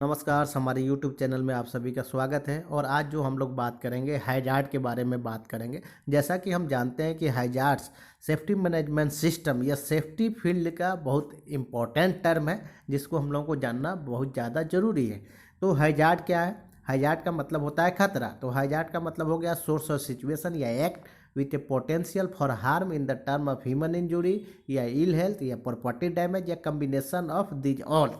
नमस्कार, हमारे YouTube channel में आप सभी का स्वागत है। और आज जो हम लोग बात करेंगे हैजार्ड के बारे में बात करेंगे। जैसा कि हम जानते हैं कि हैजार्ड्स सेफ्टी मैनेजमेंट सिस्टम या सेफ्टी फील्ड का बहुत इम्पोर्टेंट टर्म है, जिसको हम लोगों को जानना बहुत ज़्यादा ज़रूरी है। तो हैजार्ड क्या है? हैजार्ड का मतलब होता है खतरा। तो हैजार्ड का मतलब हो गया सोर्स ऑफ सिचुएशन या act with a potential for harm in the term of human injury या इल हेल्थ या प्रॉपर्टी डैमेज या कम्बिनेशन ऑफ दिज ऑल।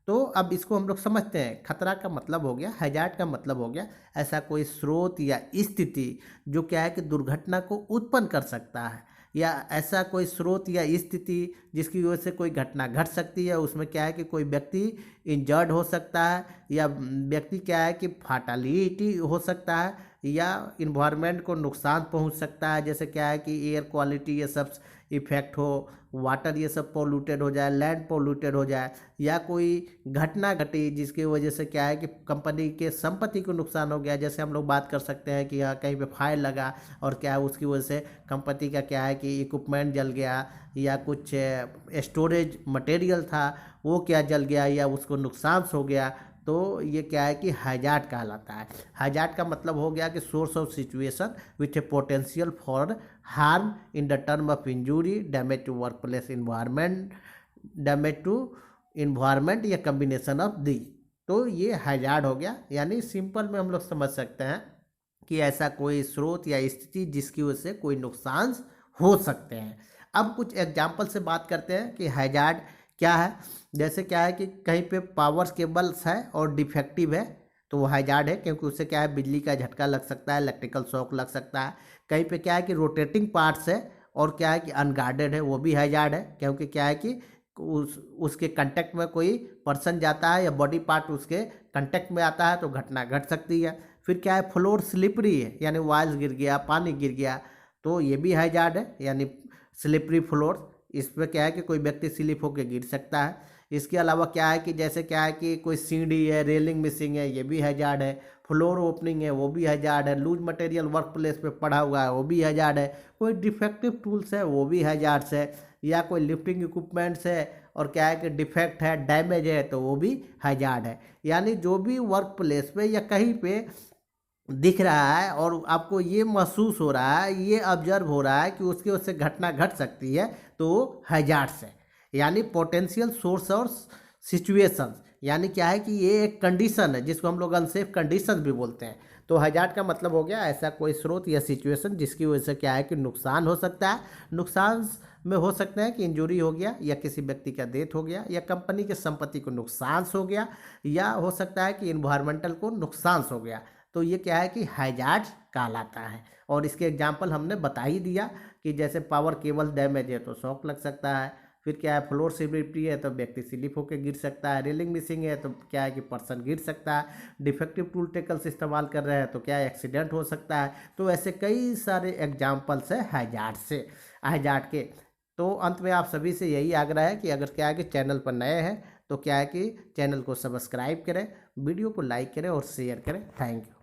तो अब इसको हम लोग समझते हैं। खतरा का मतलब हो गया, हैजार्ड का मतलब हो गया ऐसा कोई स्रोत या स्थिति जो क्या है कि दुर्घटना को उत्पन्न कर सकता है, या ऐसा कोई स्रोत या स्थिति जिसकी वजह से कोई घटना घट सकती है। उसमें क्या है कि कोई व्यक्ति इंजर्ड हो सकता है, या व्यक्ति क्या है कि फाटालिटी हो सकता है, या इन्वायरमेंट को नुकसान पहुंच सकता है। जैसे क्या है कि एयर क्वालिटी ये सब इफेक्ट हो, वाटर ये सब पोल्यूटेड हो जाए, लैंड पोल्यूटेड हो जाए, या कोई घटना घटी जिसकी वजह से क्या है कि कंपनी के संपत्ति को नुकसान हो गया। जैसे हम लोग बात कर सकते हैं कि कहीं पे फायर लगा और क्या है उसकी वजह से कंपनी का क्या है कि इक्विपमेंट जल गया, या कुछ स्टोरेज मटेरियल था वो क्या जल गया, या उसको नुकसान हो गया। तो ये क्या है कि हैजार्ड कहलाता है। हैजार्ड का मतलब हो गया कि source of situation with a potential for harm in the term of injury, damage to work place environment, damage to environment या कम्बिनेशन ऑफ दी। तो ये हैजार्ड हो गया। यानी सिंपल में हम लोग समझ सकते हैं कि ऐसा कोई स्रोत या स्थिति जिसकी वजह से कोई नुकसान हो सकते हैं। अब कुछ एग्जाम्पल से बात करते हैं कि हैजार्ड क्या है। जैसे क्या है कि कहीं पे पावर केबल्स है और डिफेक्टिव है तो वो हैजार्ड है, क्योंकि उससे क्या है बिजली का झटका लग सकता है, इलेक्ट्रिकल शॉक लग सकता है। कहीं पे क्या है कि रोटेटिंग पार्ट्स है और क्या है कि अनगार्डेड है, वो भी हैजार्ड है, क्योंकि क्या है कि उसके कांटेक्ट में कोई पर्सन जाता है या बॉडी पार्ट उसके कांटेक्ट में आता है तो घटना घट सकती है। फिर क्या है फ्लोर स्लिपरी है, यानी वाइल्स गिर गया, पानी गिर गया, तो ये भी हैजार्ड है, यानी स्लिपरी फ्लोर। इस पर क्या है कि कोई व्यक्ति स्लिप होकर गिर सकता है। इसके अलावा क्या है कि जैसे क्या है कि कोई सीढ़ी है, रेलिंग मिसिंग है, ये भी हैजार्ड है। फ्लोर ओपनिंग है, वो भी हैजार्ड है। लूज मटेरियल वर्क प्लेस पे पड़ा हुआ है, वो भी हैजार्ड है। कोई डिफेक्टिव टूल्स है, वो भी हैजार्ड्स है। या कोई लिफ्टिंग इक्विपमेंट्स है और क्या है कि डिफेक्ट है, डैमेज है, तो वो भी हैजार्ड है। यानी जो भी वर्क प्लेस पे या कहीं पे दिख रहा है और आपको ये महसूस हो रहा है, ये ऑब्जर्व हो रहा है कि उसकी वजह से घटना घट सकती है, तो हैजार्ड्स है। यानी पोटेंशियल सोर्स और सिचुएशन, यानी क्या है कि ये एक कंडीशन है जिसको हम लोग अनसेफ कंडीशन भी बोलते हैं। तो हैजार्ड का मतलब हो गया ऐसा कोई स्रोत या सिचुएशन जिसकी वजह से क्या है कि नुकसान हो सकता है। नुकसान में हो सकता है कि इंजरी हो गया, या किसी व्यक्ति का डेथ हो गया, या कंपनी के संपत्ति को नुकसान हो गया, या हो सकता है कि इन्वायरमेंटल को नुकसान हो गया। तो ये क्या है कि हैजार्ड कहलाता है। और इसके एग्जाम्पल हमने बता ही दिया कि जैसे पावर केबल डैमेज है तो शॉक लग सकता है। फिर क्या है फ्लोर स्लिपरी है तो व्यक्ति स्लिप होकर गिर सकता है। रेलिंग मिसिंग है तो क्या है कि पर्सन गिर सकता है। डिफेक्टिव टूल टेकल्स इस्तेमाल कर रहे हैं तो क्या है एक्सीडेंट हो सकता है। तो ऐसे कई सारे एग्जाम्पल्स है हैजार्ड के। तो अंत में आप सभी से यही आग्रह है कि अगर क्या है कि चैनल पर नए हैं तो क्या है कि चैनल को सब्सक्राइब करें, वीडियो को लाइक करें और शेयर करें। Thank you.